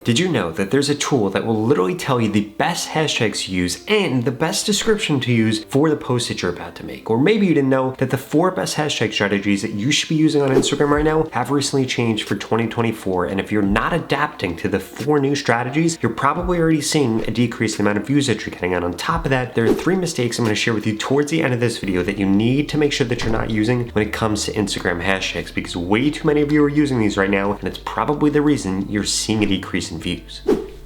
Did you know that there's a tool that will literally tell you the best hashtags to use and the best description to use for the post that you're about to make? Or maybe you didn't know that the 4 best hashtag strategies that you should be using on Instagram right now have recently changed for 2024. And if you're not adapting to the 4 new strategies, you're probably already seeing a decrease in the amount of views that you're getting. And on top of that, there are 3 mistakes I'm going to share with you towards the end of this video that you need to make sure that you're not using when it comes to Instagram hashtags, because way too many of you are using these right now, and it's probably the reason you're seeing a decrease in views.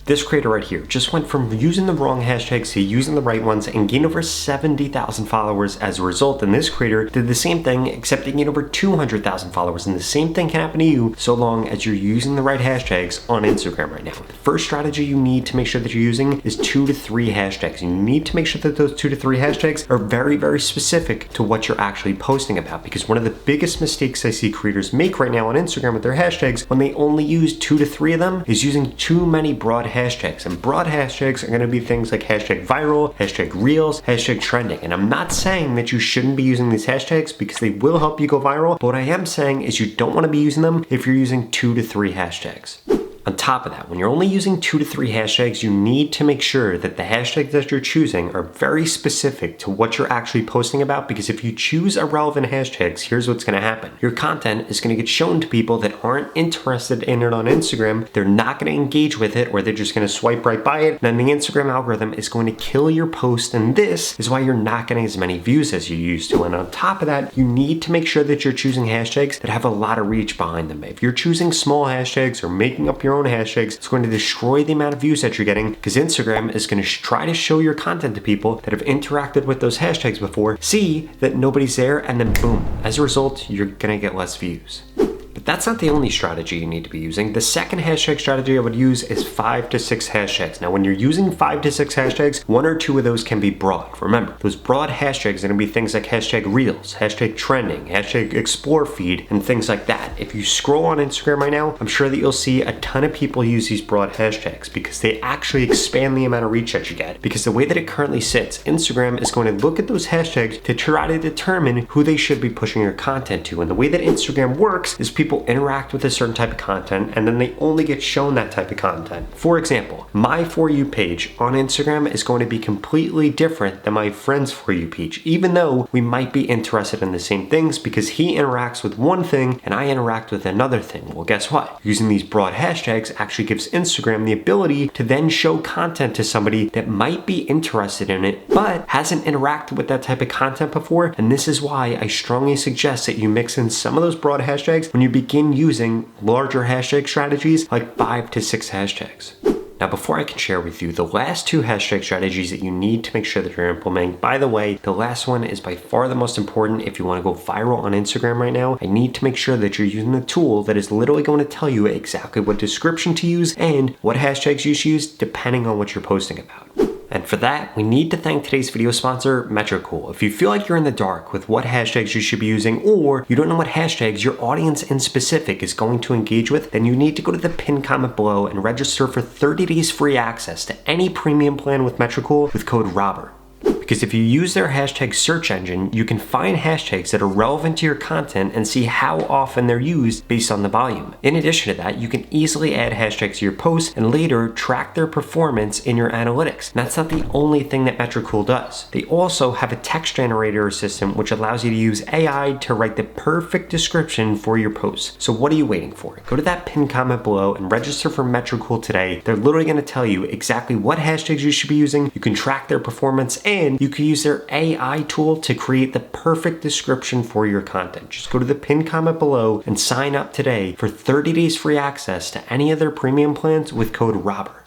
This creator right here just went from using the wrong hashtags to using the right ones and gained over 70,000 followers as a result. And this creator did the same thing, except they gained over 200,000 followers. And the same thing can happen to you so long as you're using the right hashtags on Instagram right now. The first strategy you need to make sure that you're using is 2 to 3 hashtags. You need to make sure that those 2 to 3 hashtags are very, very specific to what you're actually posting about. Because one of the biggest mistakes I see creators make right now on Instagram with their hashtags when they only use 2 to 3 of them is using too many broad hashtags. And broad hashtags are going to be things like hashtag viral, hashtag reels, hashtag trending. And I'm not saying that you shouldn't be using these hashtags because they will help you go viral, but what I am saying is you don't want to be using them if you're using 2 to 3 hashtags. On top of that, when you're only using 2 to 3 hashtags, you need to make sure that the hashtags that you're choosing are very specific to what you're actually posting about, because if you choose irrelevant hashtags, here's what's going to happen. Your content is going to get shown to people that aren't interested in it on Instagram. They're not going to engage with it, or they're just going to swipe right by it. And then the Instagram algorithm is going to kill your post, and this is why you're not getting as many views as you used to. And on top of that, you need to make sure that you're choosing hashtags that have a lot of reach behind them. If you're choosing small hashtags or making up your own hashtags, it's going to destroy the amount of views that you're getting, because Instagram is going to try to show your content to people that have interacted with those hashtags before, see that nobody's there, and then boom, as a result, you're going to get less views. But that's not the only strategy you need to be using. The second hashtag strategy I would use is 5 to 6 hashtags. Now, when you're using 5 to 6 hashtags, 1 or 2 of those can be broad. Remember, those broad hashtags are going to be things like hashtag reels, hashtag trending, hashtag explore feed, and things like that. If you scroll on Instagram right now, I'm sure that you'll see a ton of people use these broad hashtags because they actually expand the amount of reach that you get. Because the way that it currently sits, Instagram is going to look at those hashtags to try to determine who they should be pushing your content to. And the way that Instagram works is people interact with a certain type of content, and then they only get shown that type of content. For example, my For You page on Instagram is going to be completely different than my friend's For You page, even though we might be interested in the same things, because he interacts with one thing and I interact with another thing. Well, guess what? Using these broad hashtags actually gives Instagram the ability to then show content to somebody that might be interested in it, but hasn't interacted with that type of content before. And this is why I strongly suggest that you mix in some of those broad hashtags when you begin using larger hashtag strategies like 5 to 6 hashtags. Now, before I can share with you the last 2 hashtag strategies that you need to make sure that you're implementing, by the way, the last one is by far the most important if you want to go viral on Instagram right now. I need to make sure that you're using the tool that is literally going to tell you exactly what description to use and what hashtags you should use depending on what you're posting about. And for that, we need to thank today's video sponsor, Metricool. If you feel like you're in the dark with what hashtags you should be using, or you don't know what hashtags your audience in specific is going to engage with, then you need to go to the pinned comment below and register for 30 days free access to any premium plan with Metricool with code ROBBERT. Because if you use their hashtag search engine, you can find hashtags that are relevant to your content and see how often they're used based on the volume. In addition to that, you can easily add hashtags to your posts and later track their performance in your analytics. And that's not the only thing that Metricool does. They also have a text generator system which allows you to use AI to write the perfect description for your posts. So what are you waiting for? Go to that pinned comment below and register for Metricool today. They're literally going to tell you exactly what hashtags you should be using. You can track their performance, and you can use their AI tool to create the perfect description for your content. Just go to the pinned comment below and sign up today for 30 days free access to any of their premium plans with code ROBBERT.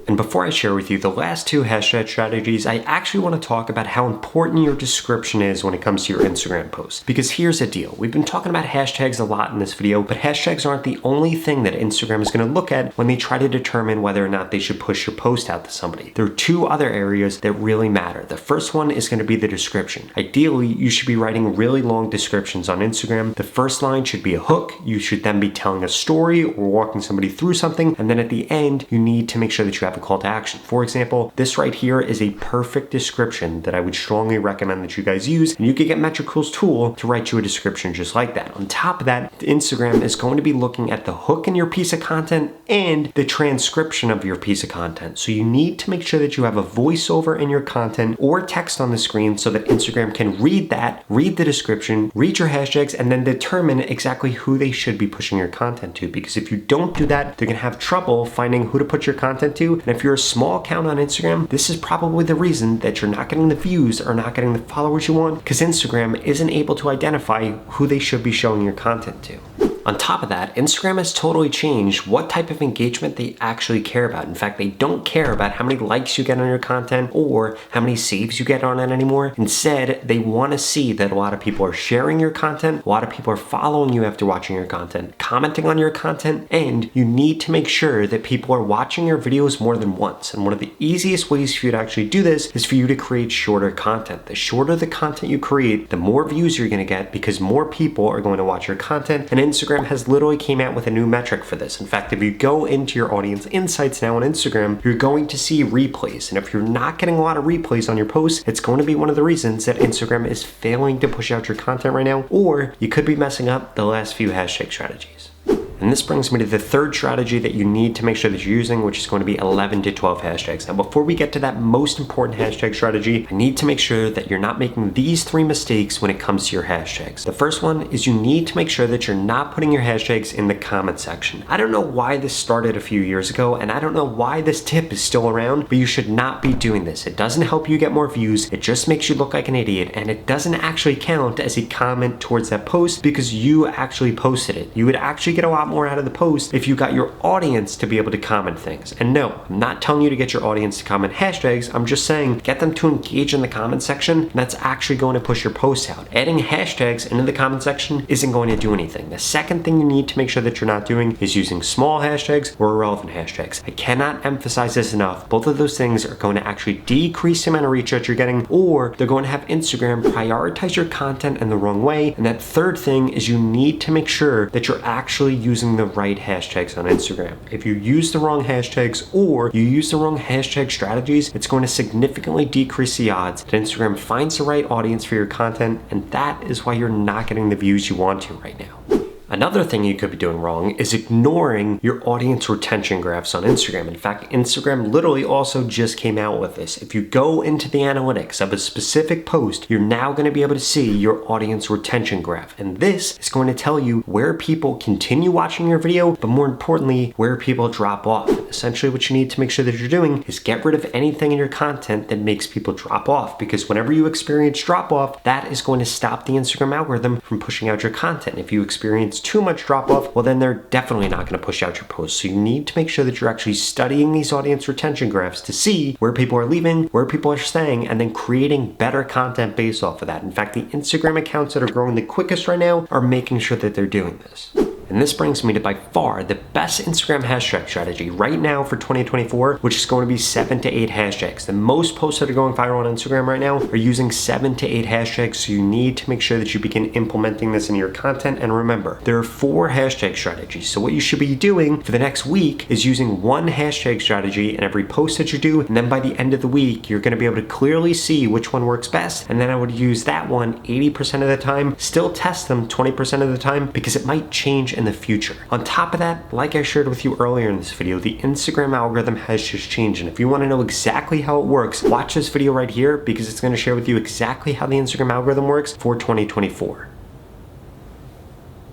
And before I share with you the last 2 hashtag strategies, I actually want to talk about how important your description is when it comes to your Instagram posts. Because here's the deal. We've been talking about hashtags a lot in this video, but hashtags aren't the only thing that Instagram is going to look at when they try to determine whether or not they should push your post out to somebody. There are 2 other areas that really matter. The first one is going to be the description. Ideally, you should be writing really long descriptions on Instagram. The first line should be a hook. You should then be telling a story or walking somebody through something. And then at the end, you need to make sure that you have a call to action. For example, this right here is a perfect description that I would strongly recommend that you guys use, and you can get Metrical's tool to write you a description just like that. On top of that, Instagram is going to be looking at the hook in your piece of content and the transcription of your piece of content. So you need to make sure that you have a voiceover in your content or text on the screen so that Instagram can read that, read the description, read your hashtags, and then determine exactly who they should be pushing your content to. Because if you don't do that, they're gonna have trouble finding who to put your content to. And if you're a small account on Instagram, this is probably the reason that you're not getting the views or not getting the followers you want, because Instagram isn't able to identify who they should be showing your content to. On top of that, Instagram has totally changed what type of engagement they actually care about. In fact, they don't care about how many likes you get on your content or how many saves you get on it anymore. Instead, they want to see that a lot of people are sharing your content, a lot of people are following you after watching your content, commenting on your content, and you need to make sure that people are watching your videos more than once. And one of the easiest ways for you to actually do this is for you to create shorter content. The shorter the content you create, the more views you're going to get, because more people are going to watch your content. And Instagram has literally came out with a new metric for this. In fact, if you go into your audience insights now on Instagram, you're going to see replays. And if you're not getting a lot of replays on your posts, it's going to be one of the reasons that Instagram is failing to push out your content right now, or you could be messing up the last few hashtag strategies. And this brings me to the third strategy that you need to make sure that you're using, which is going to be 11 to 12 hashtags. Now, before we get to that most important hashtag strategy, I need to make sure that you're not making these 3 mistakes when it comes to your hashtags. The first one is you need to make sure that you're not putting your hashtags in the comment section. I don't know why this started a few years ago, and I don't know why this tip is still around, but you should not be doing this. It doesn't help you get more views. It just makes you look like an idiot, and it doesn't actually count as a comment towards that post because you actually posted it. You would actually get a lot more out of the post if you got your audience to be able to comment things. And no, I'm not telling you to get your audience to comment hashtags. I'm just saying get them to engage in the comment section, and that's actually going to push your posts out. Adding hashtags into the comment section isn't going to do anything. The second thing you need to make sure that you're not doing is using small hashtags or irrelevant hashtags. I cannot emphasize this enough. Both of those things are going to actually decrease the amount of reach that you're getting, or they're going to have Instagram prioritize your content in the wrong way. And that third thing is you need to make sure that you're actually using the right hashtags on Instagram. If you use the wrong hashtags or you use the wrong hashtag strategies, it's going to significantly decrease the odds that Instagram finds the right audience for your content, and that is why you're not getting the views you want to right now. Another thing you could be doing wrong is ignoring your audience retention graphs on Instagram. In fact, Instagram literally also just came out with this. If you go into the analytics of a specific post, you're now going to be able to see your audience retention graph. And this is going to tell you where people continue watching your video, but more importantly, where people drop off. Essentially, what you need to make sure that you're doing is get rid of anything in your content that makes people drop off, because whenever you experience drop off, that is going to stop the Instagram algorithm from pushing out your content. If you experience too much drop off, well then they're definitely not going to push out your posts. So you need to make sure that you're actually studying these audience retention graphs to see where people are leaving, where people are staying, and then creating better content based off of that. In fact, the Instagram accounts that are growing the quickest right now are making sure that they're doing this. And this brings me to by far the best Instagram hashtag strategy right now for 2024, which is going to be 7 to 8 hashtags. The most posts that are going viral on Instagram right now are using 7 to 8 hashtags, so you need to make sure that you begin implementing this in your content. And remember, there are 4 hashtag strategies. So what you should be doing for the next week is using 1 hashtag strategy in every post that you do, and then by the end of the week, you're going to be able to clearly see which one works best, and then I would use that one 80% of the time, still test them 20% of the time, because it might change in the future. On top of that, like I shared with you earlier in this video, the Instagram algorithm has just changed, and if you want to know exactly how it works, watch this video right here, because it's going to share with you exactly how the Instagram algorithm works for 2024.